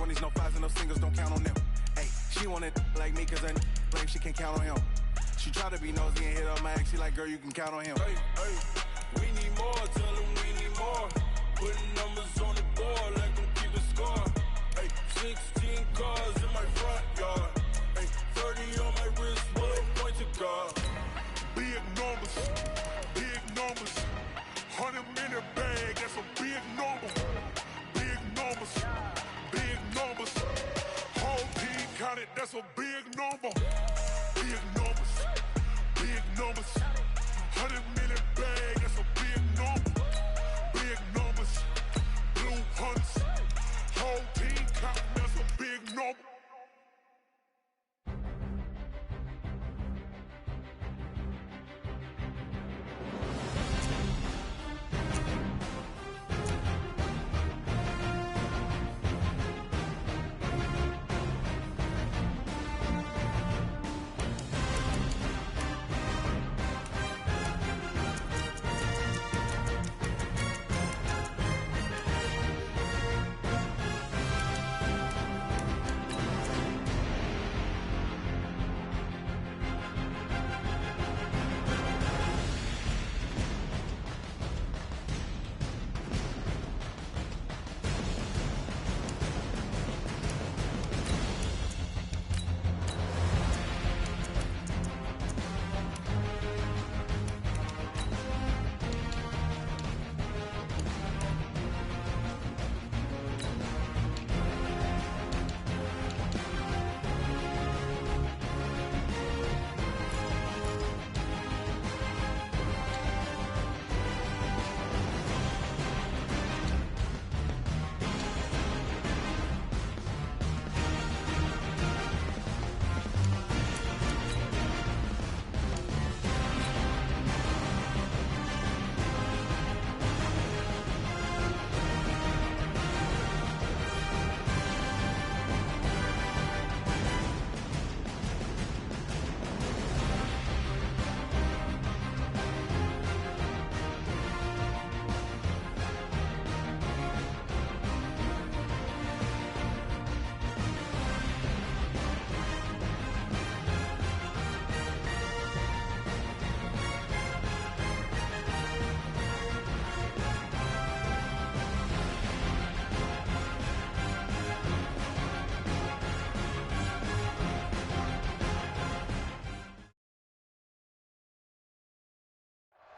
20s, no fives and no singles, don't count on them. Hey, she wanted like me cause I like she can count on him. She try to be nosy and hit up my ex, she like, girl, you can count on him. Hey, hey, we need more, tell them we need more. Putting numbers on the board, like them keep a score. Hey, 16 cars in my front yard. Hey, 30 on my wrist, bullet point to God. Big numbers, 100 minute bag, that's a big number. Big numbers, whole team counted, that's a big number. Big numbers, 100 minute bag, that's a big number. Big numbers, blue hunts, whole team counting, that's a big number.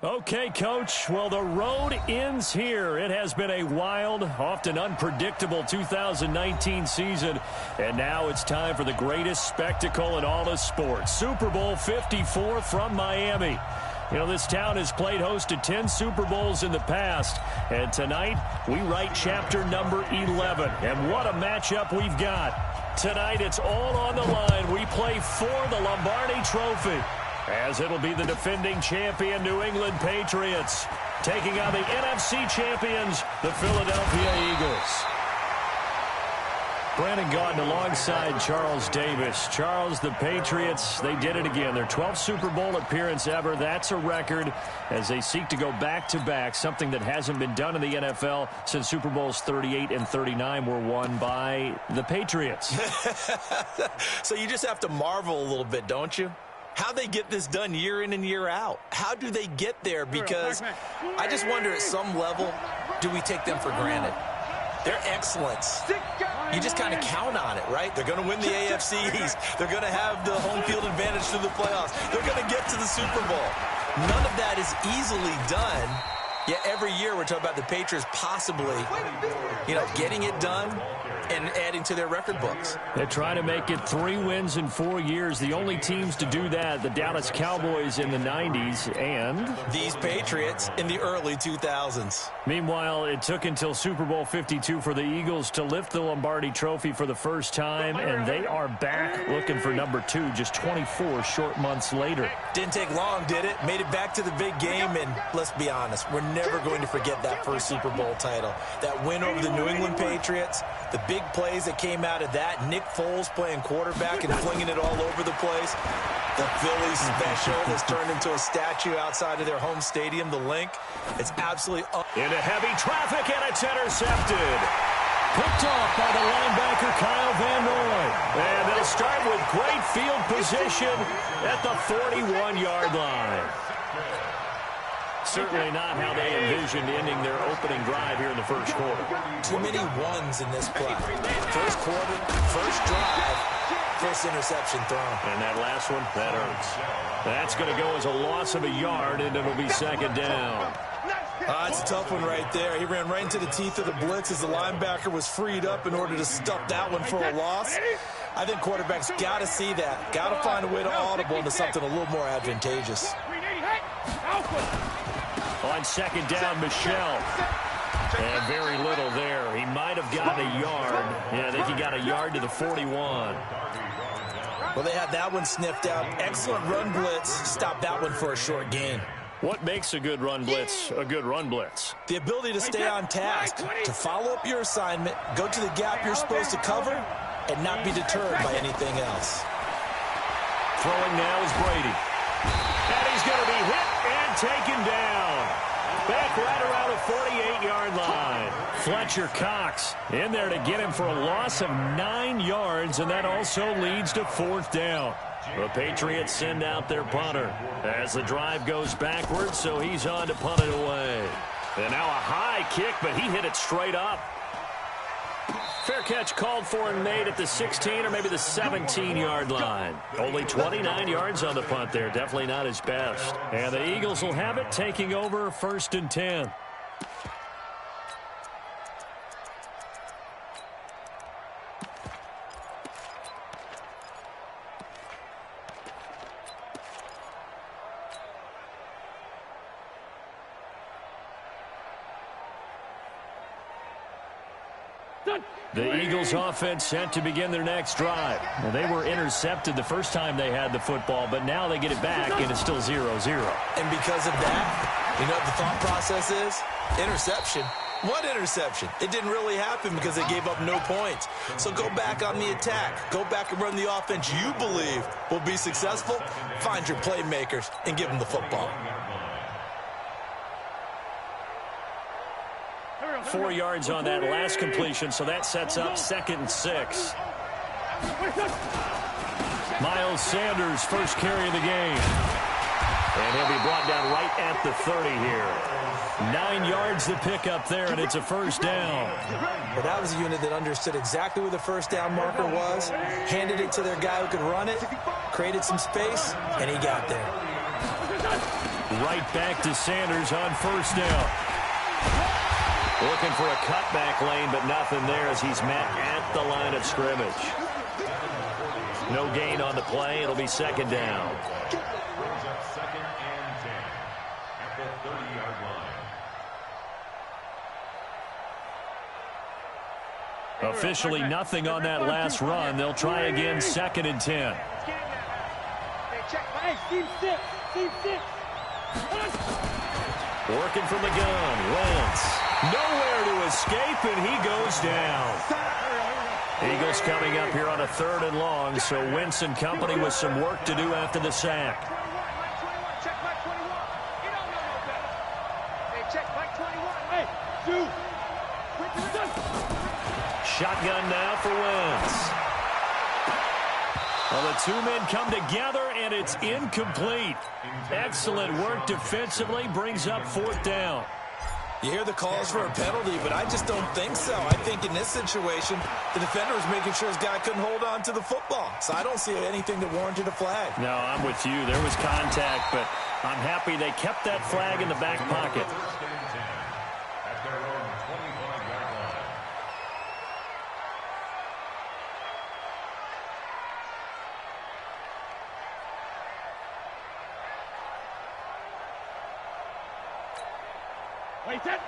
Okay, Coach. Well, the road ends here. It has been a wild, often unpredictable 2019 season, and now it's time for the greatest spectacle in all of sports. Super Bowl 54 from Miami. You know, this town has played host to 10 Super Bowls in the past, and tonight we write chapter number 11. And what a matchup we've got. Tonight it's all on the line. We play for the Lombardi Trophy, as it'll be the defending champion New England Patriots taking on the NFC champions, the Philadelphia Eagles. Brandon Gaudin alongside Charles Davis. Charles, the Patriots, they did it again. Their 12th Super Bowl appearance ever. That's a record as they seek to go back-to-back, something that hasn't been done in the NFL since Super Bowls 38 and 39 were won by the Patriots. So you just have to marvel a little bit, don't you? How they get this done year in and year out. How do they get there? Because I just wonder at some level, do we take them for granted? Their excellence, you just kind of count on it, right? They're going to win the AFC East. They're going to have the home field advantage through the playoffs. They're going to get to the Super Bowl. None of that is easily done. Yet every year we're talking about the Patriots possibly, getting it done and adding to their record books. They're trying to make it 3 wins in 4 years. The only teams to do that, the Dallas Cowboys in the 90s and these Patriots in the early 2000s. Meanwhile, it took until Super Bowl 52 for the Eagles to lift the Lombardi Trophy for the first time, and they are back looking for number 2 just 24 short months later. Didn't take long, did it? Made it back to the big game, and let's be honest, we're never going to forget that first Super Bowl title. That win over the New England Patriots, the big plays that came out of that, Nick Foles playing quarterback and flinging it all over the place. The Philly special has turned into a statue outside of their home stadium, the Link. It's absolutely into heavy traffic, and it's intercepted. Picked off by the linebacker, great field position at the 41-yard line. Certainly not how they envisioned ending their opening drive here in the first quarter. Too many ones in this play. First quarter, first drive, first interception thrown. And that last one, that hurts. That's going to go as a loss of a yard, and it'll be second down. It's a tough one right there. He ran right into the teeth of the blitz as the linebacker was freed up in order to stuff that one for a loss. I think quarterbacks got to see that. Got to find a way to audible into something a little more advantageous. On second down, Michel. And very little there. He might have gotten a yard. Yeah, I think he got a yard to the 41. Well, they had that one sniffed out. Excellent run blitz. Stopped that one for a short gain. What makes a good run blitz a good run blitz? The ability to stay on task, to follow up your assignment, go to the gap you're supposed to cover, and not be deterred by anything else. Throwing now is Brady. And he's going to be hit and taken down. Back right around the 48-yard line. Fletcher Cox in there to get him for a loss of 9 yards, and that also leads to fourth down. The Patriots send out their punter as the drive goes backwards, so he's on to punt it away. And now a high kick, but he hit it straight up. Fair catch called for and made at the 16 or maybe the 17-yard line. Only 29 yards on the punt there. Definitely not his best. And the Eagles will have it, taking over 1st and 10. The Eagles offense set to begin their next drive. Well, they were intercepted the first time they had the football, but now they get it back, and it's still 0-0. And because of that, you know what the thought process is? Interception. What interception? It didn't really happen because they gave up no points. So go back on the attack. Go back and run the offense you believe will be successful. Find your playmakers and give them the football. 4 yards on that last completion, so that sets up 2nd and 6. Miles Sanders, first carry of the game. And he'll be brought down right at the 30 here. 9 yards to pick up there, and it's a first down. But that was a unit that understood exactly where the first down marker was, handed it to their guy who could run it, created some space, and he got there. Right back to Sanders on first down. Looking for a cutback lane, but nothing there as he's met at the line of scrimmage. No gain on the play. It'll be second down. Second and 10 at the 30-yard line. Officially nothing on that last run. They'll try again, 2nd and 10. Working from the gun, Wentz. Nowhere to escape, and he goes down. Eagles coming up here on a 3rd and long, so Wentz and company with some work to do after the sack. Shotgun now for Wentz. Well, the two men come together, and it's incomplete. Excellent work defensively, brings up 4th down. You hear the calls for a penalty, but I just don't think so. I think in this situation, the defender was making sure his guy couldn't hold on to the football. So I don't see anything that warranted a flag. No, I'm with you. There was contact, but I'm happy they kept that flag in the back pocket.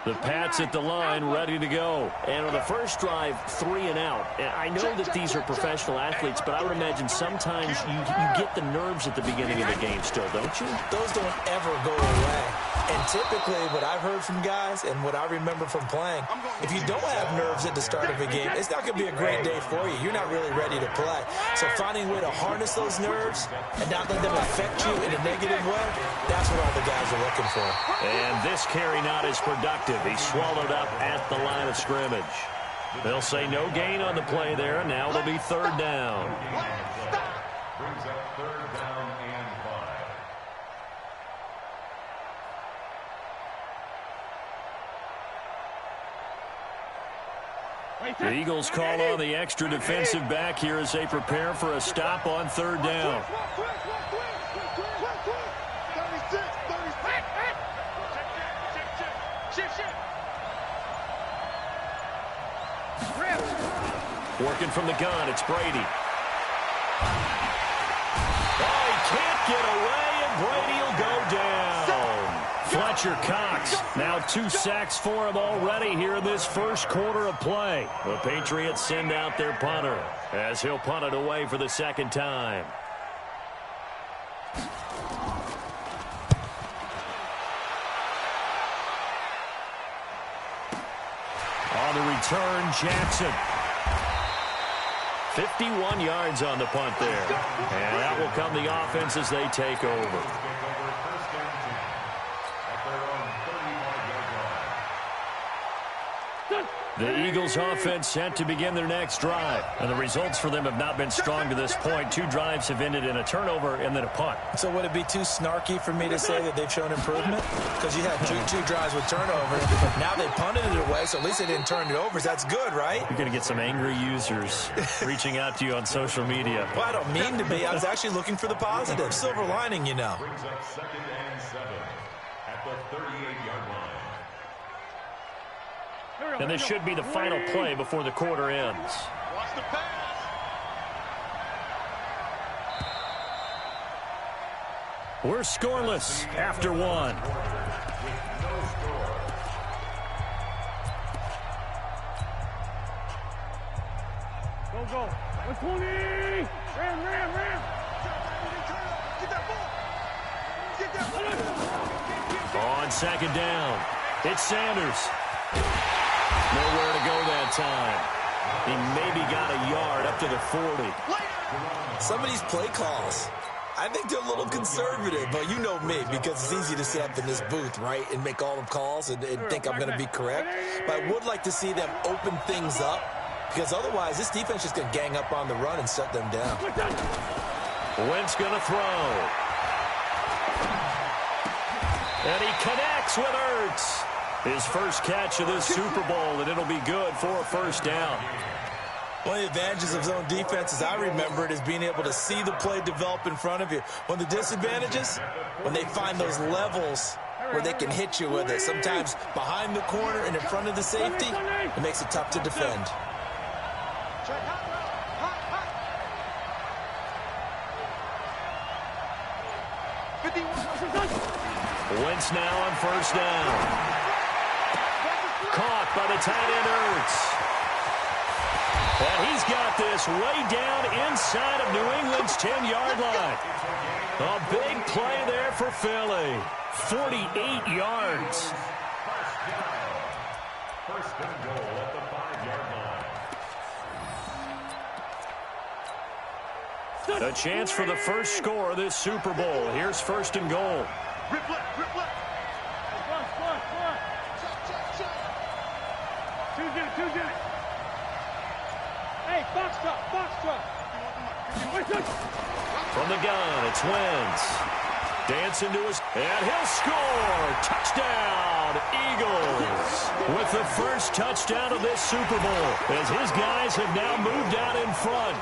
The Pats at the line, ready to go. And on the first drive, 3 and out. And I know that these are professional athletes, but I would imagine sometimes you get the nerves at the beginning of the game still, don't you? Those don't ever go away. And typically, what I've heard from guys and what I remember from playing, if you don't have nerves at the start of a game, it's not going to be a great day for you. You're not really ready to play. So finding a way to harness those nerves and not let them affect you in a negative way, that's what all the guys are looking for. And this carry not as productive. He swallowed up at the line of scrimmage. They'll say no gain on the play there, and now it'll be 3rd down. Brings up 3rd down and 5. The Eagles call on the extra defensive back here as they prepare for a stop on 3rd down. Working from the gun, it's Brady. Oh, he can't get away, and Brady will go down. Fletcher Cox, now 2 sacks for him already here in this first quarter of play. The Patriots send out their punter as he'll punt it away for the 2nd time. On the return, Jackson. 51 yards on the punt there. And that will come the offense as they take over. The Eagles offense set to begin their next drive. And the results for them have not been strong to this point. 2 drives have ended in a turnover and then a punt. So would it be too snarky for me to say that they've shown improvement? Because you had two drives with turnovers. Now they punted it away, so at least they didn't turn it over. That's good, right? You're going to get some angry users reaching out to you on social media. Well, I don't mean to be. I was actually looking for the positive. Silver lining, you know. Brings up 2nd and 7 at the 38-yard line. And this should be the final play before the quarter ends. Watch the pass. We're scoreless after 1. Go. 120. Ram. Get that ball. On 2nd down, it's Sanders. Nowhere to go that time. He maybe got a yard up to the 40. Some of these play calls, I think they're a little conservative, but you know me, because it's easy to sit up in this booth, right, and make all the calls and think I'm going to be correct. But I would like to see them open things up, because otherwise this defense is going to gang up on the run and shut them down. Wentz going to throw. And he connects with Ertz. His first catch of this Super Bowl, and it'll be good for a 1st down. One of the advantages of zone defense, as I remember it, is being able to see the play develop in front of you. One of the disadvantages, when they find those levels where they can hit you with it, sometimes behind the corner and in front of the safety, it makes it tough to defend. Wentz now on 1st down. Caught by the tight end Ertz. And he's got this way down inside of New England's 10-yard line. A big play there for Philly. 48 yards. First and goal at the 5-yard line. A chance for the first score of this Super Bowl. Here's 1st and goal. Rip left. Two get it. Hey, box truck. From the gun, it's Wentz. Dancing to his, and he'll score. Touchdown, Eagles. With the first touchdown of this Super Bowl, as his guys have now moved out in front.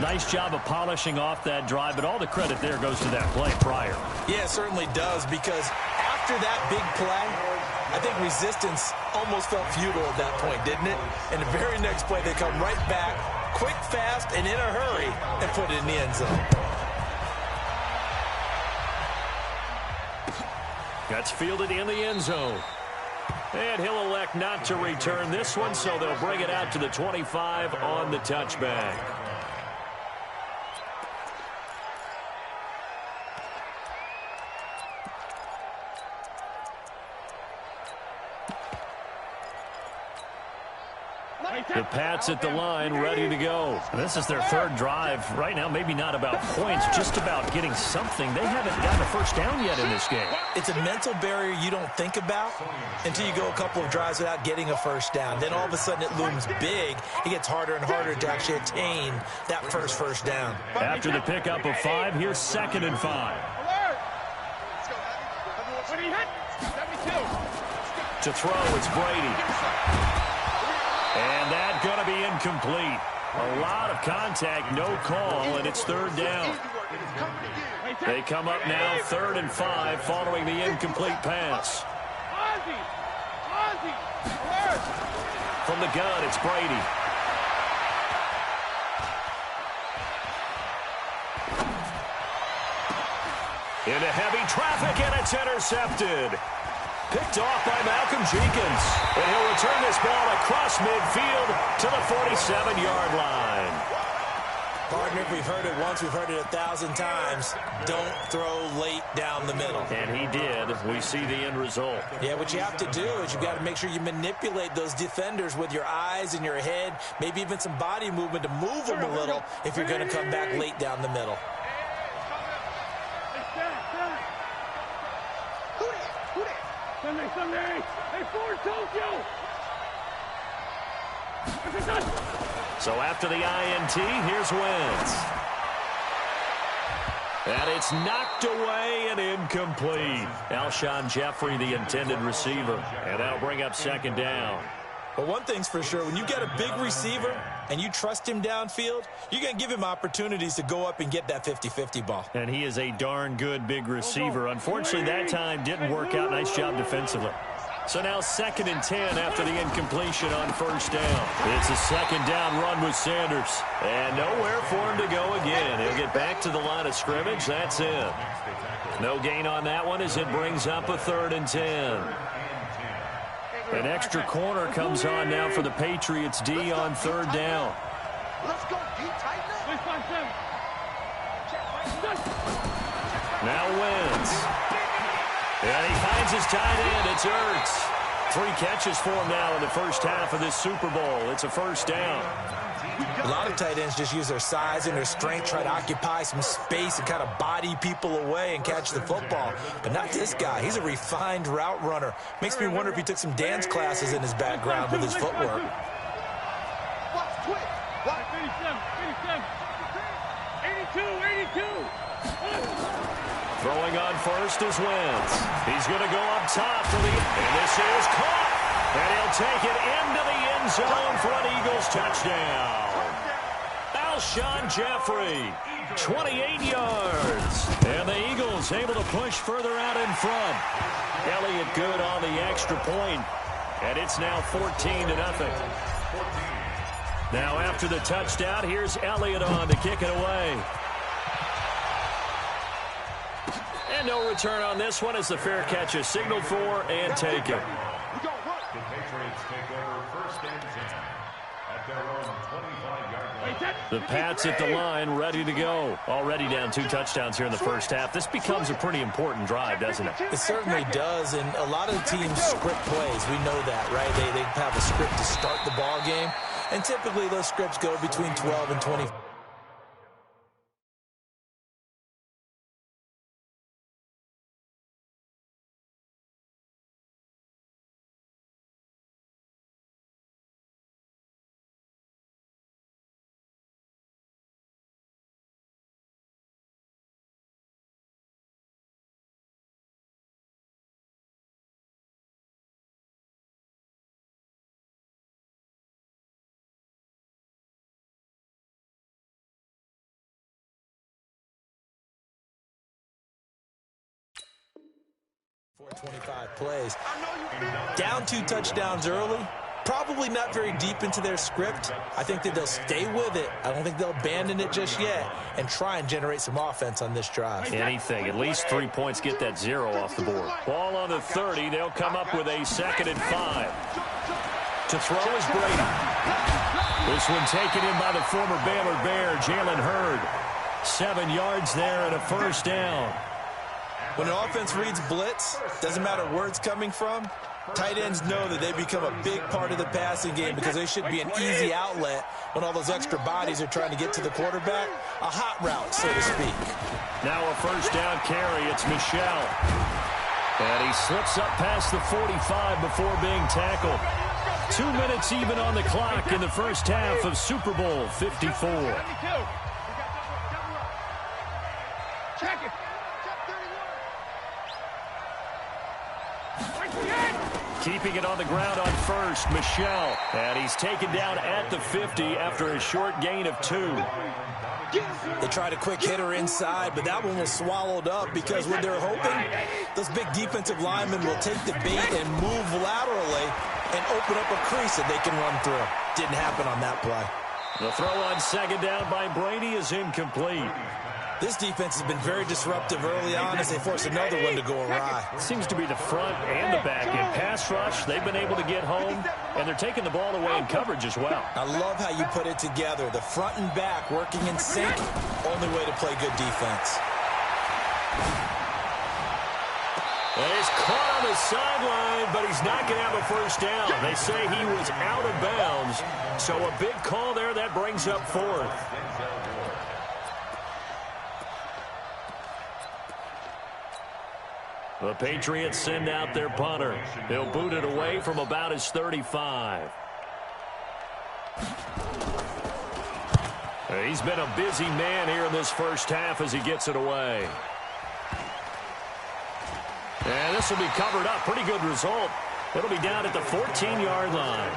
Nice job of polishing off that drive, but all the credit there goes to that play prior. Yeah, it certainly does, because after that big play, I think resistance almost felt futile at that point, didn't it? And the very next play, they come right back, quick, fast, and in a hurry, and put it in the end zone. That's fielded in the end zone. And he'll elect not to return this one, so they'll bring it out to the 25 on the touchback. The Pats at the line, ready to go. This is their third drive. Right now, maybe not about points, just about getting something. They haven't gotten a first down yet in this game. It's a mental barrier you don't think about until you go a couple of drives without getting a first down. Then all of a sudden it looms big. It gets harder and harder to actually attain that first down. After the pickup of 5, here's 2nd and 5. To throw, it's Brady. And that's going to be incomplete. A lot of contact, no call, and it's 3rd down. They come up now 3rd and 5 following the incomplete pass. From the gun, it's Brady. Into heavy traffic, and it's intercepted. Picked off by Malcolm Jenkins. And he'll return this ball across midfield to the 47-yard line. Partner, we've heard it once, we've heard it 1,000 times. Don't throw late down the middle. And he did. We see the end result. Yeah, what you have to do is you've got to make sure you manipulate those defenders with your eyes and your head, maybe even some body movement to move them a little if you're going to come back late down the middle. Sunday! Hey, Ford, Tokyo! So after the INT, here's Wentz. And it's knocked away and incomplete. Alshon Jeffrey, the intended receiver. And that'll bring up 2nd down. But one thing's for sure, when you got a big receiver and you trust him downfield, you're going to give him opportunities to go up and get that 50-50 ball. And he is a darn good big receiver. Unfortunately, that time didn't work out. Nice job defensively. So now 2nd and 10 after the incompletion on 1st down. It's a 2nd down run with Sanders. And nowhere for him to go again. He'll get back to the line of scrimmage. That's it. No gain on that one as it brings up a 3rd and 10. An extra corner comes on now for the Patriots D on 3rd down. Let's go, D, tighten up. Now Wentz. And he finds his tight end. It's Ertz. 3 catches for him now in the first half of this Super Bowl. It's a 1st down. A lot of tight ends just use their size and their strength, try to occupy some space and kind of body people away and catch the football. But not this guy. He's a refined route runner. Makes me wonder if he took some dance classes in his background with his footwork. 82. Throwing on first is Wentz. He's going to go up top for the... And this is caught. And he'll take it into the end zone for an Eagles touchdown. Alshon Jeffrey, 28 yards. And the Eagles able to push further out in front. Elliott good on the extra point. And it's now 14-0. Now after the touchdown, here's Elliott on to kick it away. And no return on this one as the fair catch is signaled for and taken. The Patriots take over 1st and 10 at their own 25-yard line. The Pats at the line, ready to go. Already down 2 touchdowns here in the first half. This becomes a pretty important drive, doesn't it? It certainly does, and a lot of the teams script plays. We know that, right? They have a script to start the ball game, and typically those scripts go between 12 and 20. for 25 plays. Down 2 touchdowns early. Probably not very deep into their script. I think that they'll stay with it. I don't think they'll abandon it just yet and try and generate some offense on this drive. Anything. At least 3 points get that 0 off the board. Ball on the 30. They'll come up with a 2nd and 5. To throw is Brady. This one taken in by the former Baylor Bear, Jalen Hurd. 7 yards there and a first down. When an offense reads blitz, doesn't matter where it's coming from, Tight ends know that they become a big part of the passing game because they should be an easy outlet when all those extra bodies are trying to get to the quarterback. A hot route, so to speak. Now a first down carry. It's Michel. And he slips up past the 45 before being tackled. 2 minutes even on the clock in the first half of Super Bowl 54. Keeping it on the ground on first, Michel. And he's taken down at the 50 after a short gain of 2. They tried a quick hitter inside, but that one was swallowed up because when they're hoping, those big defensive linemen will take the bait and move laterally and open up a crease that they can run through. Didn't happen on that play. The throw on second down by Brady is incomplete. This defense has been very disruptive early on as they force another one to go awry. Seems to be the front and the back. In pass rush, they've been able to get home, and they're taking the ball away in coverage as well. I love how you put it together. The front and back working in sync, only way to play good defense. And he's caught on the sideline, but he's not going to have a first down. They say he was out of bounds, so a big call there that brings up fourth. The Patriots send out their punter. He'll boot it away from about his 35. He's been a busy man here in this first half as he gets it away. And this will be covered up. Pretty good result. It'll be down at the 14-yard line.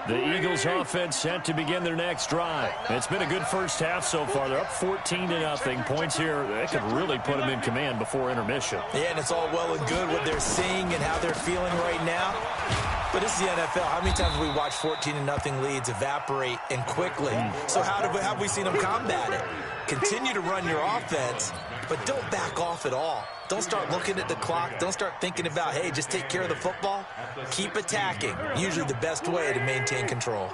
The Eagles offense set to begin their next drive. It's been a good first half so far. They're up 14-0. Points here, they could really put them in command before intermission. Yeah, and it's all well and good what they're seeing and how they're feeling right now. But this is the NFL. How many times have we watched 14-0 leads evaporate and quickly? So how have we seen them combat it? Continue to run your offense, but don't back off at all. Don't start looking at the clock. Don't start thinking about, hey, just take care of the football. Keep attacking. Usually the best way to maintain control.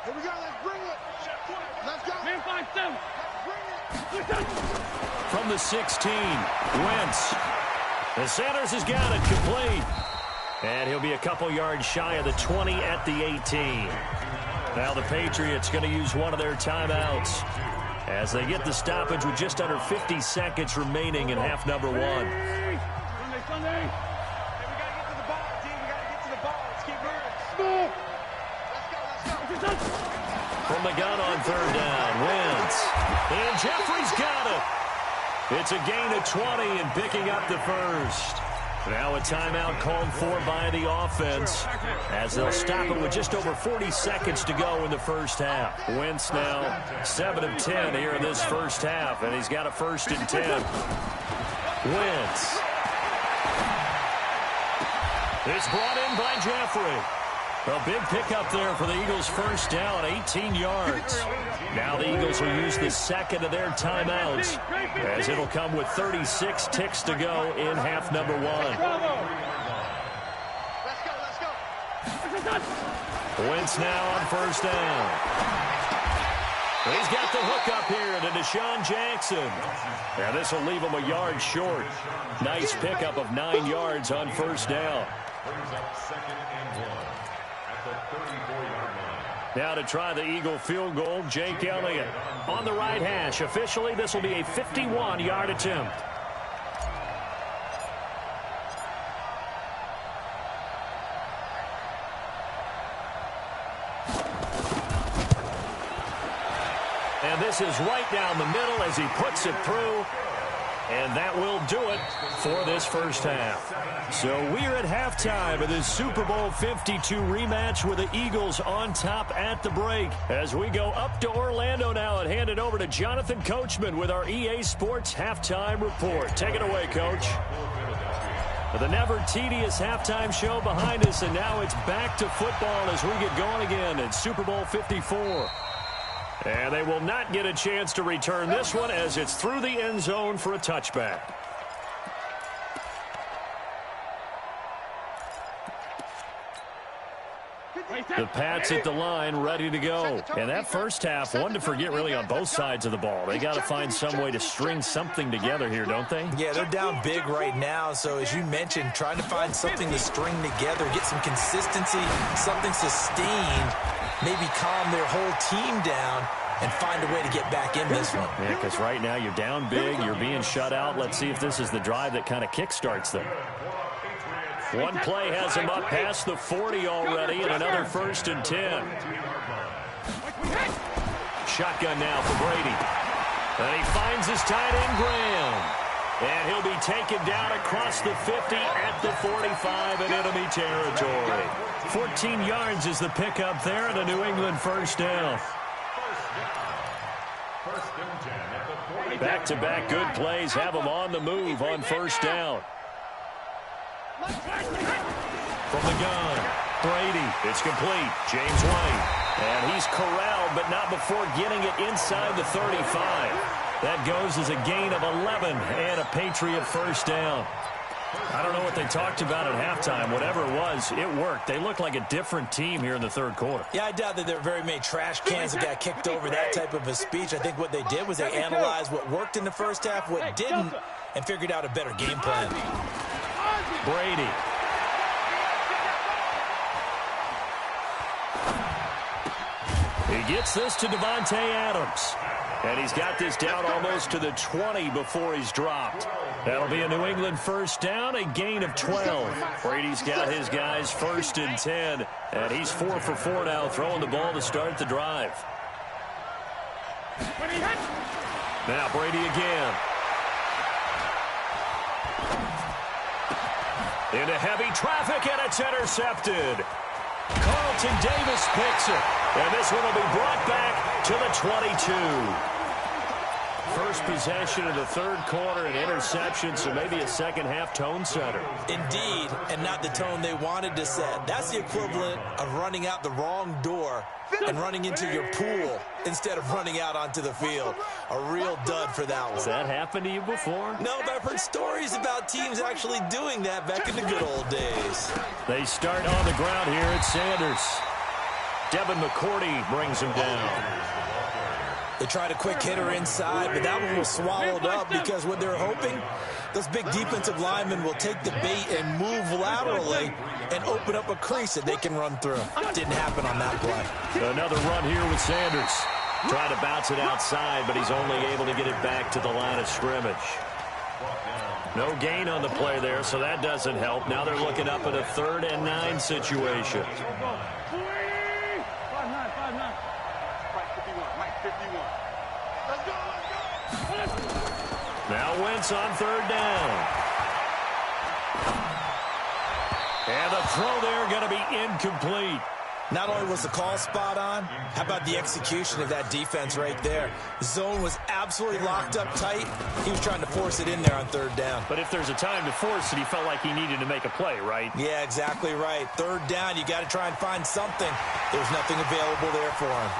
Here we go. Let's bring it. Let's go. Man, 5-7. Let's bring it. From the 16, Wentz. The Sanders has got it complete. And he'll be a couple yards shy of the 20 at the 18. Now the Patriots going to use one of their timeouts as they get the stoppage with just under 50 seconds remaining in half number 1. Sunday. Hey, we got to get to the ball, team. We got to get to the ball. Let's keep moving. Let's go. From the gun on third down, Wentz. And Jeffrey's got it. It's a gain of 20 and picking up the first. Now a timeout called for by the offense as they'll stop it with just over 40 seconds to go in the first half. Wentz now 7 of 10 here in this first half, and he's got a 1st and 10. Wentz. It's brought in by Jeffrey. A big pickup there for the Eagles' first down, 18 yards. Now the Eagles will use the second of their timeouts as it'll come with 36 ticks to go in half number 1. Wentz now on first down. He's got the hook up here to Deshaun Jackson. Now this will leave him a yard short. Nice pickup of 9 yards on first down. Brings up 2nd and 1 at the 34-yard line. Now to try the Eagle field goal, Jake Elliott on the right hash. Officially, this will be a 51-yard attempt. And this is right down the middle as he puts it through. And that will do it for this first half. So we're at halftime of this Super Bowl 52 rematch with the Eagles on top at the break. As we go up to Orlando now and hand it over to Jonathan Coachman with our EA Sports Halftime Report. Take it away, Coach. The never tedious halftime show behind us, and now it's back to football as we get going again in Super Bowl 54. And they will not get a chance to return this one as it's through the end zone for a touchback. The Pats at the line, ready to go. And that first half, one to forget really on both sides of the ball. They got to find some way to string something together here, don't they? Yeah, they're down big right now. So as you mentioned, trying to find something to string together, get some consistency, something sustained, maybe calm their whole team down and find a way to get back in this one. Yeah, because right now you're down big, you're being shut out. Let's see if this is the drive that kind of kickstarts them. One play has him up past the 40 already, and another 1st and 10. Shotgun now for Brady. And he finds his tight end, Graham. And he'll be taken down across the 50 at the 45 in enemy territory. 14 yards is the pickup there, and a New England first down. Back-to-back good plays have him on the move on first down. From the gun, Brady, it's complete. James White, and he's corralled, but not before getting it inside the 35. That goes as a gain of 11 and a Patriot first down. I don't know what they talked about at halftime. Whatever it was, it worked. They look like a different team here in the third quarter. Yeah, I doubt that there are very many trash cans that got kicked over, that type of a speech. I think what they did was they analyzed what worked in the first half, what didn't, and figured out a better game plan. Brady. He gets this to Devontae Adams. And he's got this down almost to the 20 before he's dropped. That'll be a New England first down, a gain of 12. Brady's got his guys 1st and 10. And he's 4 for 4 now, throwing the ball to start the drive. Now Brady again. Into heavy traffic, and it's intercepted. Carlton Davis picks it, and this one will be brought back to the 22. First possession of the third quarter, an interception, so maybe a second-half tone setter. Indeed, and not the tone they wanted to set. That's the equivalent of running out the wrong door and running into your pool instead of running out onto the field. A real dud for that one. Has that happened to you before? No, but I've heard stories about teams actually doing that back in the good old days. They start on the ground here at Sanders. Devin McCourty brings him down. They tried a quick hitter inside, but that one was swallowed up because what they're hoping, those big defensive linemen will take the bait and move laterally and open up a crease that they can run through. Didn't happen on that play. Another run here with Sanders. Trying to bounce it outside, but he's only able to get it back to the line of scrimmage. No gain on the play there, so that doesn't help. Now they're looking up at a 3rd and 9 situation. Now Wentz on 3rd down. And the throw there going to be incomplete. Not only was the call spot on, how about the execution of that defense right there? Zone was absolutely locked up tight. He was trying to force it in there on 3rd down. But if there's a time to force it, he felt like he needed to make a play, right? Yeah, exactly right. 3rd down, you got to try and find something. There's nothing available there for him.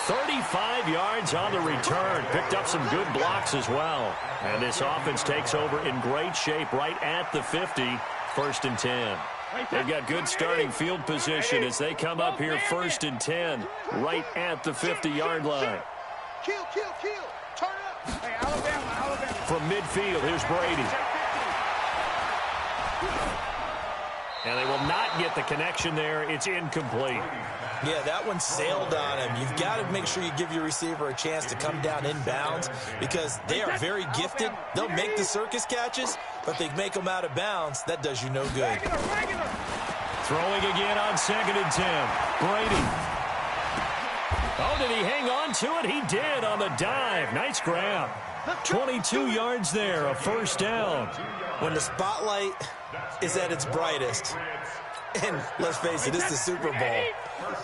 35 yards on the return. Picked up some good blocks as well. And this offense takes over in great shape right at the 50. 1st and 10. They've got good starting field position as they come up here 1st and 10 right at the 50-yard line. Kill. Turn up. Hey, Alabama. From midfield, here's Brady. And they will not get the connection there. It's incomplete. Yeah, that one sailed on him. You've got to make sure you give your receiver a chance to come down inbounds because they are very gifted. They'll make the circus catches, but they make them out of bounds. That does you no good. Throwing again on 2nd and 10. Brady. Oh, did he hang on to it? He did on the dive. Nice grab. 22 yards there, a 1st down. When the spotlight is at its brightest, and let's face it, it's the Super Bowl,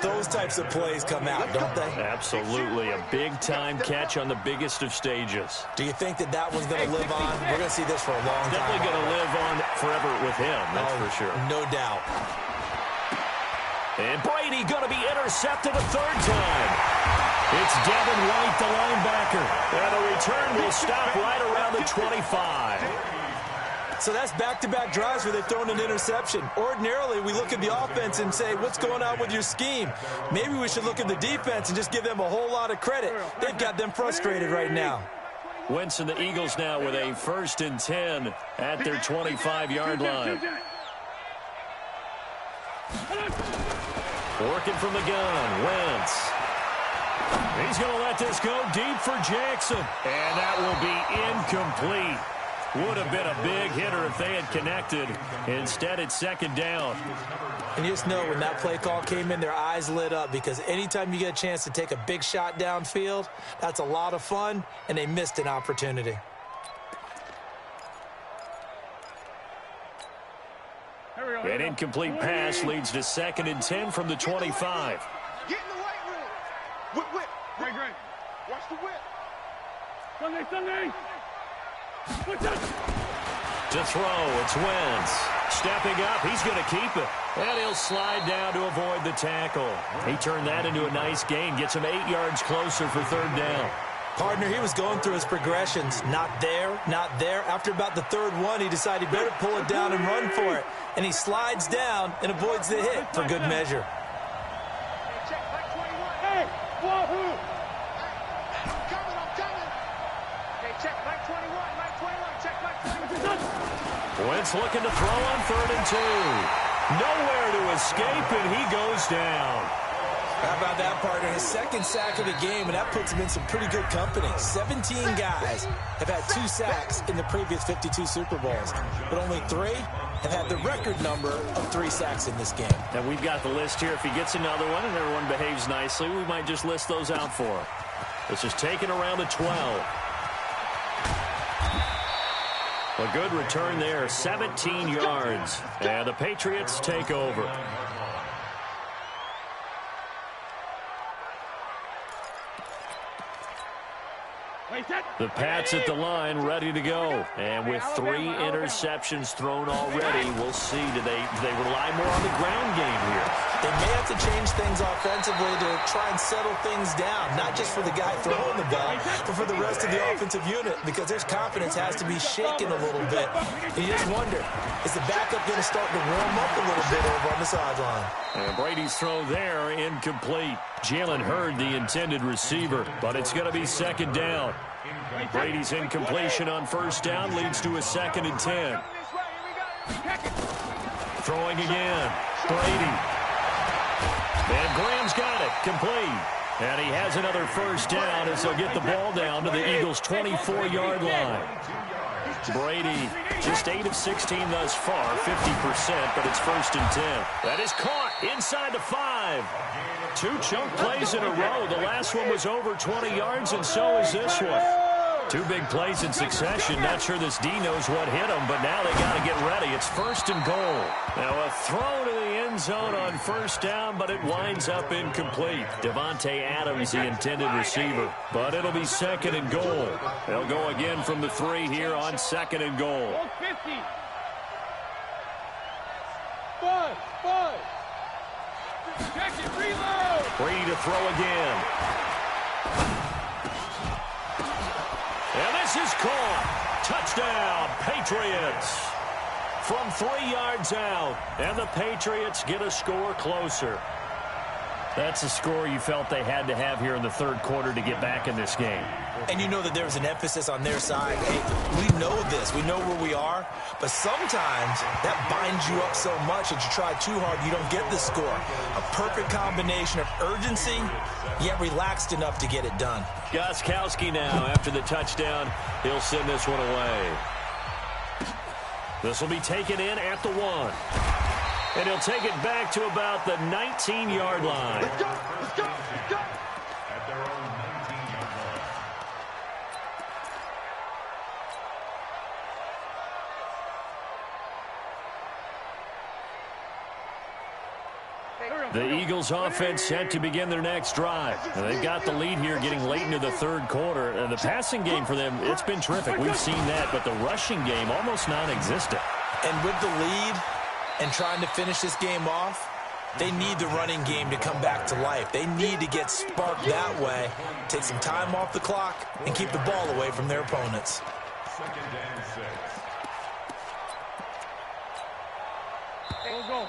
those types of plays come out, don't they? Absolutely. A big-time catch on the biggest of stages. Do you think that that one's going to live on? We're going to see this for a long time. Definitely going to live on forever with him, that's for sure. No doubt. And Brady going to be intercepted a third time. It's Devin White, the linebacker. And the return will stop right around the 25. So that's back-to-back drives where they've thrown an interception. Ordinarily, we look at the offense and say, what's going on with your scheme? Maybe we should look at the defense and just give them a whole lot of credit. They've got them frustrated right now. Wentz and the Eagles now with a 1st and 10 at their 25-yard line. Working from the gun, Wentz. He's going to let this go deep for Jackson. And that will be incomplete. Would have been a big hitter if they had connected. Instead, it's 2nd down. And you just know when that play call came in, their eyes lit up, because anytime you get a chance to take a big shot downfield, that's a lot of fun, and they missed an opportunity. An incomplete pass leads to 2nd and 10 from the 25. Get in the weight room. Whip. Great. Watch the whip. Sunday. To throw, it's Wentz. Stepping up, he's going to keep it. And he'll slide down to avoid the tackle. He turned that into a nice gain. Gets him 8 yards closer for 3rd down. Partner, he was going through his progressions. Not there. After about the 3rd one, he decided he better pull it down and run for it. And he slides down and avoids the hit for good measure. Check back 21. Hey, wahoo! I'm coming. Hey, check back 21. Check back 21. Wentz looking to throw on 3rd and 2. Nowhere to escape, and he goes down. How about that, partner? His 2nd sack of the game, and that puts him in some pretty good company. 17 guys have had 2 sacks in the previous 52 Super Bowls, but only 3 have had the record number of 3 sacks in this game. And we've got the list here. If he gets another one and everyone behaves nicely, we might just list those out for him. This is taken around the 12. A good return there, 17 yards. And the Patriots take over. The Pats at the line, ready to go. And with 3 interceptions thrown already, we'll see. Do they rely more on the ground game here? They may have to change things offensively to try and settle things down, not just for the guy throwing the ball, but for the rest of the offensive unit, because their confidence has to be shaken a little bit. And you just wonder, is the backup going to start to warm up a little bit over on the sideline? And Brady's throw there, incomplete. Jalen Hurd, the intended receiver, but it's going to be 2nd down. Brady's incompletion on 1st down leads to a 2nd and 10. Throwing again. Brady. And Graham's got it. Complete. And he has another 1st down as they'll get the ball down to the Eagles' 24-yard line. Brady just 8 of 16 thus far, 50%, but it's 1st and 10. That is caught inside the 5. 2 chunk plays in a row. The last one was over 20 yards, and so is this one. 2 big plays in succession. Not sure this D knows what hit him, but now they got to get ready. It's 1st and goal. Now a throw to the end zone on 1st down, but it winds up incomplete. Devontae Adams, the intended receiver, but it'll be 2nd and goal. They'll go again from the 3 here on 2nd and goal. 50. 5. Check it, reload. Brady to throw again. And this is caught. Touchdown, Patriots. From 3 yards out. And the Patriots get a score closer. That's a score you felt they had to have here in the 3rd quarter to get back in this game. And you know that there was an emphasis on their side. Hey, we know this. We know where we are. But sometimes that binds you up so much that you try too hard, you don't get the score. A perfect combination of urgency, yet relaxed enough to get it done. Gostkowski now, after the touchdown, he'll send this one away. This will be taken in at the 1. And he'll take it back to about the 19-yard line. Let's go. At their own 19-yard line. The Eagles offense set to begin their next drive. Now, they've got the lead here getting late into the 3rd quarter. And the passing game for them, it's been terrific. We've seen that, but the rushing game almost non-existent. And with the lead and trying to finish this game off, They need the running game to come back to life. They need to get sparked that way, take some time off the clock, and keep the ball away from their opponents. 2nd and 6. Go.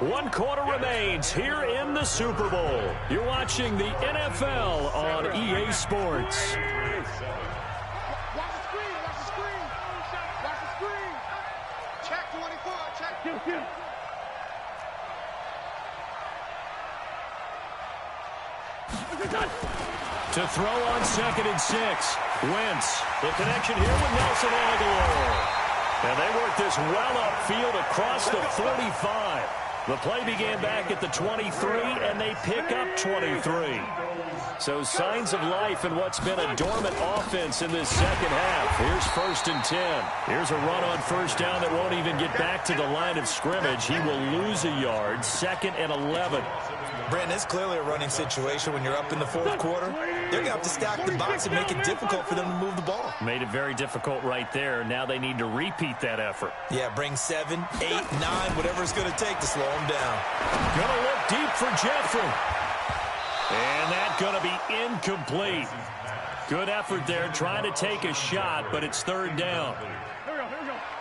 1 quarter remains here in the Super Bowl. You're watching the NFL on EA Sports. Watch the screen. Watch the screen. Watch the screen. Check 24. Check. Kill. To throw on 2nd and 6. Wentz. The connection here with Nelson Aguilar. And they work this well upfield across the 45. The play began back at the 23, and they pick up 23. So signs of life in what's been a dormant offense in this second half. Here's 1st and 10. Here's a run on 1st down that won't even get back to the line of scrimmage. He will lose a yard. 2nd and 11. Brandon, it's clearly a running situation when you're up in the 4th quarter. They're going to have to stack the box and make it difficult for them to move the ball. Made it very difficult right there. Now they need to repeat that effort. Yeah, bring 7, 8, 9, whatever it's going to take to slow them down. Gonna look deep for Jeffrey. And that's gonna be incomplete. Good effort there, trying to take a shot, but it's 3rd down.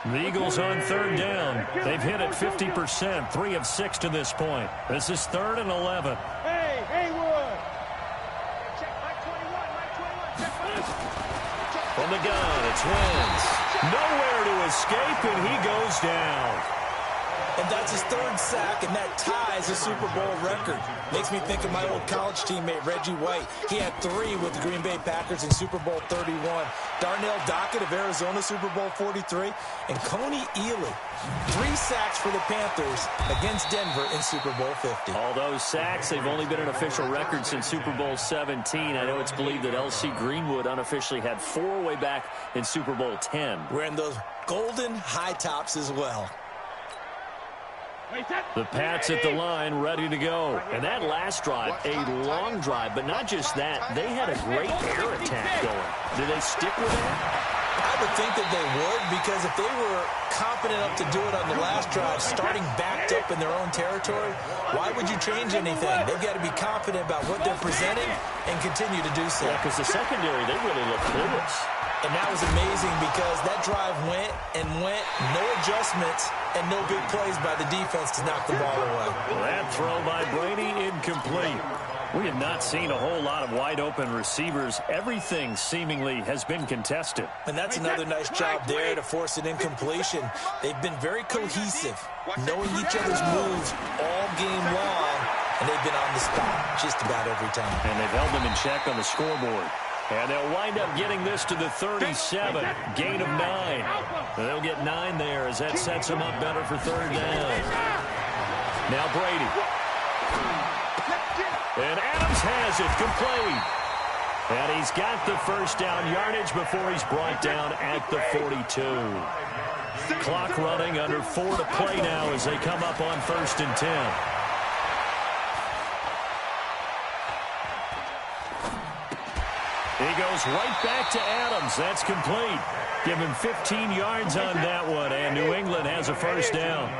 The Eagles on 3rd down. They've hit it 50%, 3 of 6 to this point. This is 3rd and 11. Hey, Haywood. Check Mike 21. From the gun, it's Wentz. Nowhere to escape, and he goes down. And that's his 3rd sack, and that ties a Super Bowl record. Makes me think of my old college teammate, Reggie White. He had 3 with the Green Bay Packers in Super Bowl 31. Darnell Dockett of Arizona, Super Bowl 43. And Coney Ely, 3 sacks for the Panthers against Denver in Super Bowl 50. All those sacks, they've only been an official record since Super Bowl 17. I know it's believed that L.C. Greenwood unofficially had 4 way back in Super Bowl 10. Wearing those golden high tops as well. The Pats at the line, ready to go. And that last drive, a long drive, but not just that. They had a great air attack going. Do they stick with that? I would think that they would, because if they were confident enough to do it on the last drive, starting backed up in their own territory, why would you change anything? They've got to be confident about what they're presenting and continue to do so. Yeah, because the secondary, they really look clueless. And that was amazing because that drive went and went, no adjustments, and no big plays by the defense to knock the ball away. That throw by Brady, incomplete. We have not seen a whole lot of wide-open receivers. Everything seemingly has been contested. And that's another nice job there to force an incompletion. They've been very cohesive, knowing each other's moves all game long, and they've been on the spot just about every time. And they've held them in check on the scoreboard. And they'll wind up getting this to the 37. Gain of 9. And they'll get 9 there as that sets them up better for 3rd down. Now Brady. And Adams has it complete. And he's got the 1st down yardage before he's brought down at the 42. Clock running, under 4 to play now as they come up on 1st and 10. He goes right back to Adams. That's complete. Give him 15 yards on that one, and New England has a 1st down.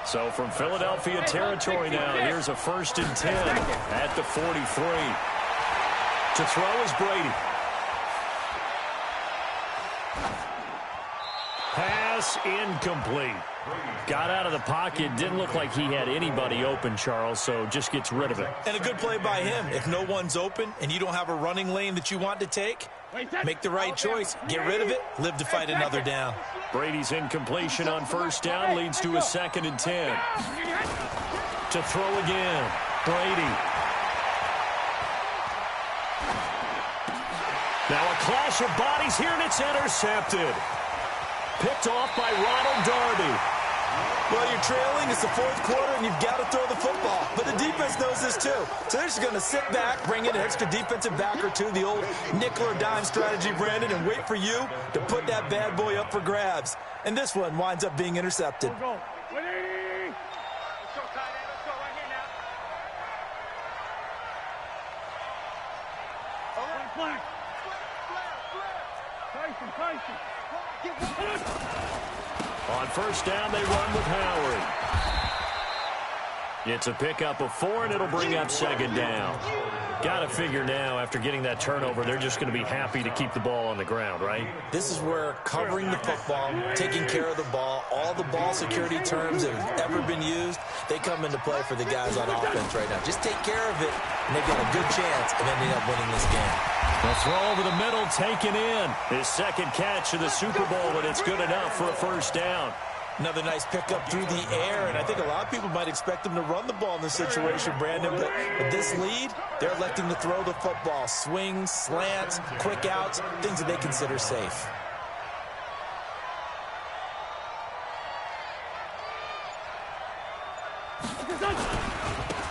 So from Philadelphia territory now, here's a 1st and 10 at the 43. To throw is Brady. Pass incomplete. Got out of the pocket. Didn't look like he had anybody open, Charles, so just gets rid of it. And a good play by him. If no one's open and you don't have a running lane that you want to take, make the right choice. Get rid of it. Live to fight another down. Brady's incompletion on 1st down leads to a 2nd and 10. To throw again. Brady. Now a clash of bodies here, and it's intercepted. Picked off by Ronald Darby. Well, you're trailing. It's the 4th quarter, and you've got to throw the football. But the defense knows this, too. So they're just going to sit back, bring in an extra defensive back or two, the old nickel or dime strategy, Brandon, and wait for you to put that bad boy up for grabs. And this one winds up being intercepted. Let's go, tight end. Let's go right here now. Flag. Tyson. On 1st down, they run with Howard. It's a pickup of 4, and it'll bring up second down. Got to figure now, after getting that turnover, they're just going to be happy to keep the ball on the ground, right? This is where covering the football, taking care of the ball, all the ball security terms that have ever been used, they come into play for the guys on offense right now. Just take care of it, and they've got a good chance of ending up winning this game. The throw over the middle, taken in. His second catch of the Super Bowl, and it's good enough for a first down. Another nice pickup through the air, and I think a lot of people might expect them to run the ball in this situation, Brandon, but with this lead, they're electing to throw the football. Swings, slants, quick outs, things that they consider safe.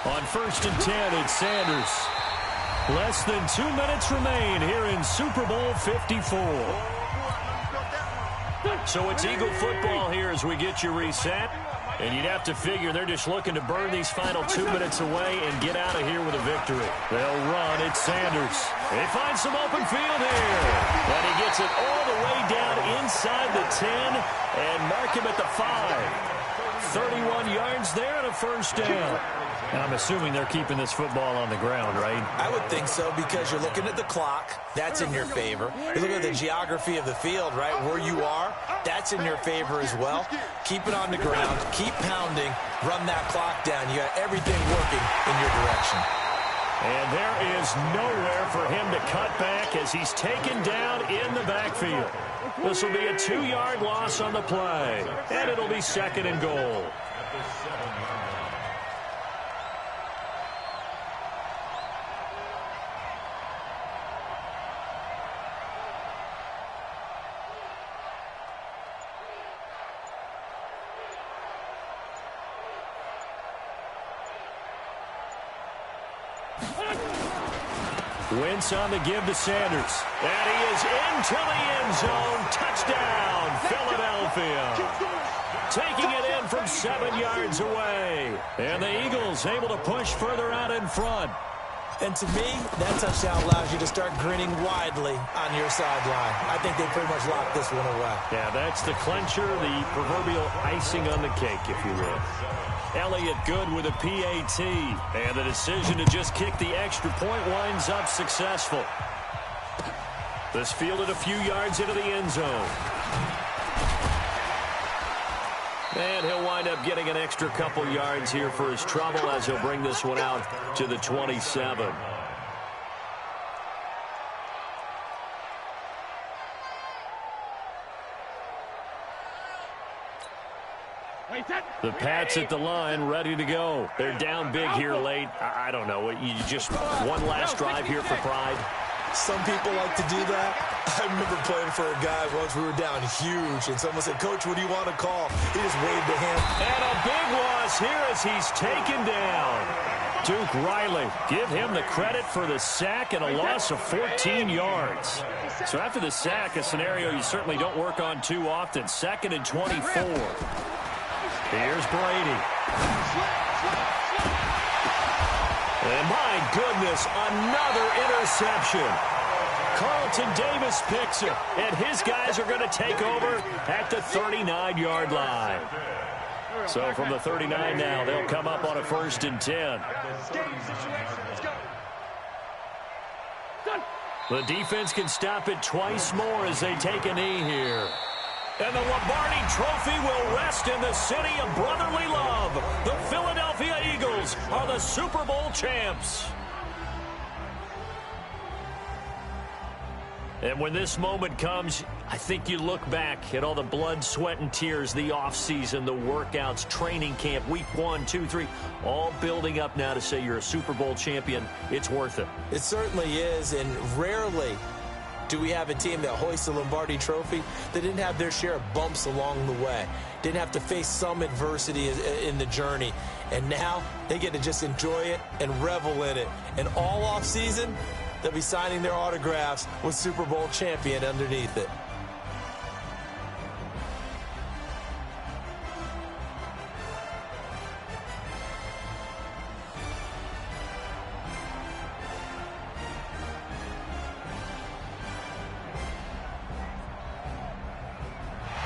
On 1st and 10, it's Sanders. Less than 2 minutes remain here in Super Bowl 54. So it's Eagle football here as we get you reset. And you'd have to figure they're just looking to burn these final 2 minutes away and get out of here with a victory. They'll run. It's Sanders. They find some open field here. And he gets it all the way down inside the 10 and mark him at the 5. 31 yards there and a first down. And I'm assuming they're keeping this football on the ground, right? I would think so, because you're looking at the clock. That's in your favor. You're looking at the geography of the field, right? Where you are, that's in your favor as well. Keep it on the ground. Keep pounding. Run that clock down. You got everything working in your direction. And there is nowhere for him to cut back as he's taken down in the backfield. This will be a 2-yard loss on the play. And it'll be 2nd and goal. Wentz on the give to Sanders. And he is into the end zone. Touchdown, Philadelphia. Taking it in from 7 yards away. And the Eagles able to push further out in front. And to me, that touchdown allows you to start grinning widely on your sideline. I think they pretty much locked this one away. Yeah, that's the clincher, the proverbial icing on the cake, if you will. Elliott good with a PAT. And the decision to just kick the extra point winds up successful. This fielded a few yards into the end zone. And he'll wind up getting an extra couple yards here for his trouble as he'll bring this one out to the 27. The Pats at the line, ready to go. They're down big here late. I don't know. You just one last drive here for pride. Some people like to do that. I remember playing for a guy once. We were down huge, and someone said, "Coach, what do you want to call?" He just waved a hand. And a big loss here as he's taken down. Duke Riley, give him the credit for the sack and a loss of 14 yards. So after the sack, a scenario you certainly don't work on too often. 2nd and 24. Here's Brady. And my goodness, another interception. Carlton Davis picks it, and his guys are going to take over at the 39-yard line. So from the 39 now, they'll come up on a 1st and 10. The defense can stop it twice more as they take a knee here. And the Lombardi Trophy will rest in the city of brotherly love. The Philadelphia Eagles are the Super Bowl champs. And when this moment comes, I think you look back at all the blood, sweat, and tears, the offseason, the workouts, training camp, week 1, 2, 3, all building up now to say you're a Super Bowl champion. It's worth it. It certainly is, and rarely do we have a team that hoists the Lombardi Trophy that didn't have their share of bumps along the way, didn't have to face some adversity in the journey, and now they get to just enjoy it and revel in it. And all offseason, they'll be signing their autographs with Super Bowl champion underneath it.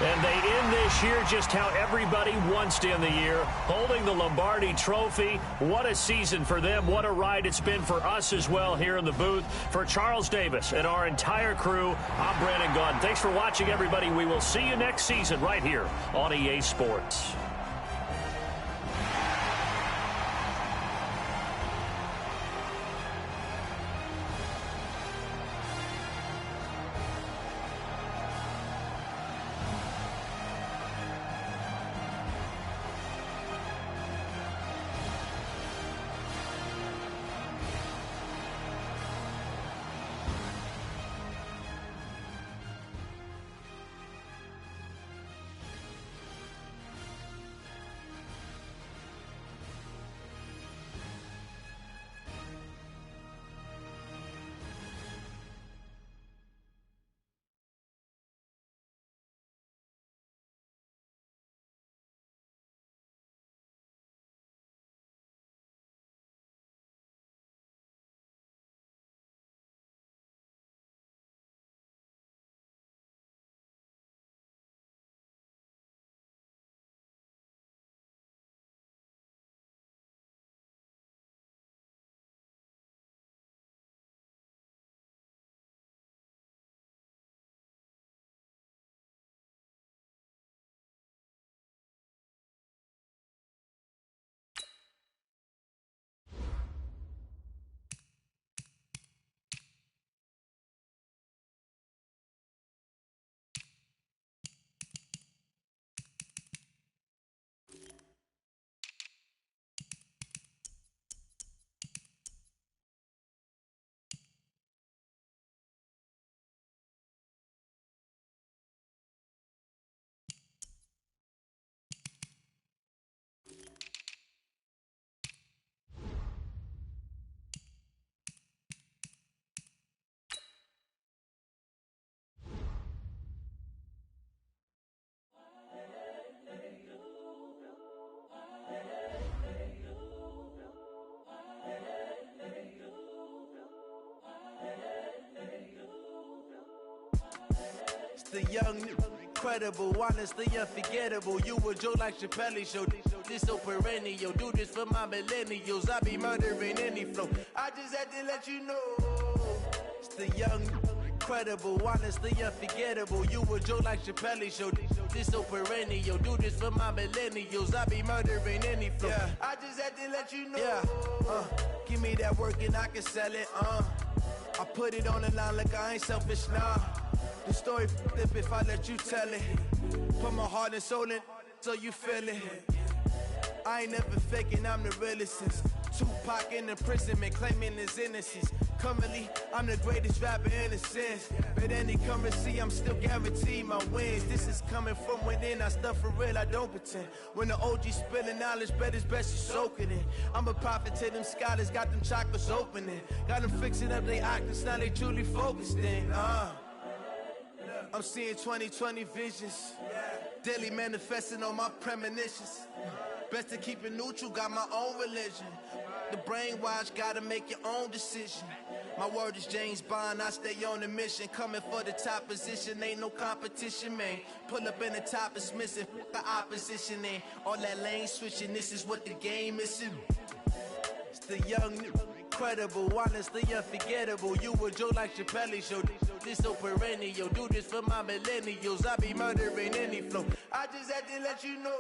And they end finish here just how everybody wants to end the year, holding the Lombardi Trophy. What a season for them. What a ride it's been for us as well here in the booth. For Charles Davis and our entire crew, I'm Brandon Gaudin. Thanks for watching, everybody. We will see you next season right here on EA Sports. The young, incredible, honestly unforgettable. You were Joe like Chappelle show. This so perennial. Do this for my millennials. I be murdering any flow. I just had to let you know. It's the young, incredible, honestly unforgettable. You were Joe like Chappelle show. This so perennial. Do this for my millennials. I be murdering any flow. Yeah. I just had to let you know. Yeah. Give me that work and I can sell it. I put it on the line like I ain't selfish now. The story flip if I let you tell it. Put my heart and soul in so you feel it. I ain't never faking, I'm the realest since Tupac in imprisonment, claiming his innocence. Currently, I'm the greatest rapper in a sense. But any currency, I'm still guaranteed my wins. This is coming from within, I stuff for real, I don't pretend. When the OG spilling knowledge, bet it's best you soak it in. I'm a prophet to them scholars, got them chakras opening. Got them fixing up they actors, now they truly focused in. I'm seeing 2020 visions, daily manifesting on my premonitions. Best to keep it neutral, got my own religion. The brainwash, gotta make your own decision. My word is James Bond, I stay on a mission. Coming for the top position, ain't no competition, man. Pull up in the top is missing, the opposition ain't. All that lane switching, this is what the game is. It's the young, incredible, honestly unforgettable. You were Joe like Chappelle show. This so perennial. Do this for my millennials. I be murdering any flow. I just had to let you know.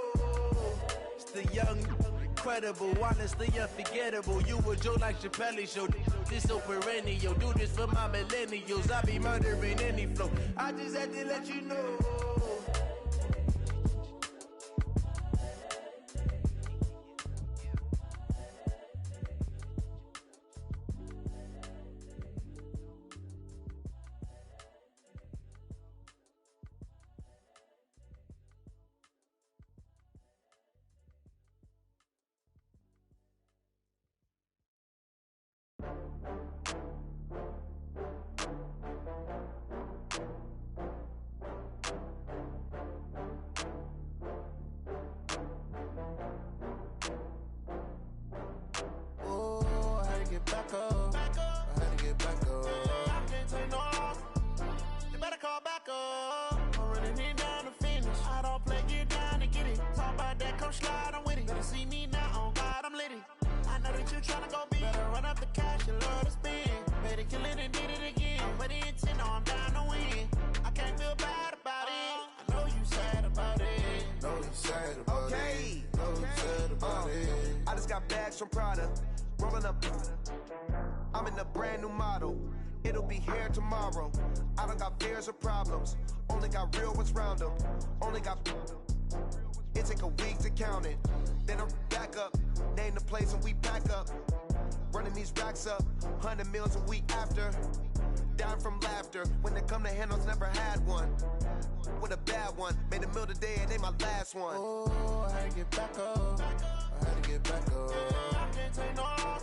It's the young, incredible, honestly unforgettable. You were Joe like Chappelle show. This so perennial. Do this for my millennials. I be murdering any flow. I just had to let you know. slide, I'm with it. Better see me now, on God, I'm litty. I know that you tryna go big. Better run up the cash, you love to spend. Better kill it and did it again. But the intent, no, I'm down to win. I can't feel bad about it. I know you sad about it. Know you sad about it. Know you sad about it. I just got bags from Prada. Rolling up. I'm in a brand new model. It'll be here tomorrow. I don't got fears or problems. Only got real ones round them. Only got. It take a week to count it. Then I'm back up. Name the place and we back up. Running these racks up. 100 meals a week after. Dying from laughter. When it come to handles, never had one. With a bad one. Made a meal today and they my last one. Oh, I had to get back up. I had to get back up. I can't take no loss.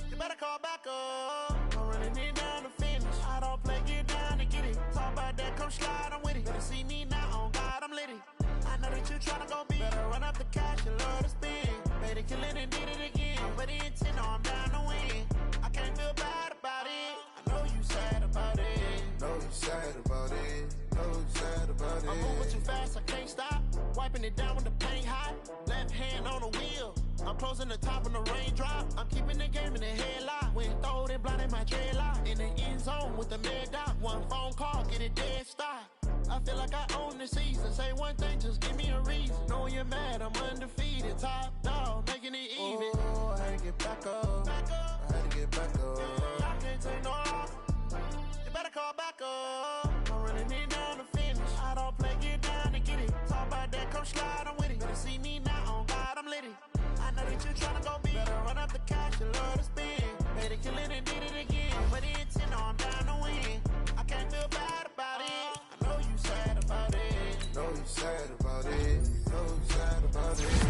You better call back up. I'm running it down to finish. I don't play, get down to get it. Talk about that, come slide, I'm with it. Better see me now, on God, I'm litty. I know that you tryna go big. Better run up the cash, you love to spend. Made it, kill it, and did it again. But the intent, no, I'm down to win. I can't feel bad about it. I know you sad about it. Know you sad about it. Know you sad about it. I'm moving too fast, I can't stop. Wiping it down with the paint hot. Left hand on the wheel. I'm closing the top when the raindrop. I'm keeping the game in the headlock. When throwed and blinded my dreadlock. In the end zone with the mad dot. One phone call, get it dead stop. I feel like I own the season. Say one thing, just give me a reason. Knowing you're mad, I'm undefeated. Top dog, making it even. Oh, I had to get back up. I had to get back up. I can't take no loss. You better call back up. I'm running it down to finish. I don't play, get down to get it. Talk about that, come slide, I'm with it. Better see me now, on God, I'm litty. I know that you tryna go big. Better run up the cash, you love to spend. Made it, kill it, and did it again. But the intent, no, I'm down to win. I can't feel bad about it. I know you sad about it. Know you sad about it. Know you sad about it.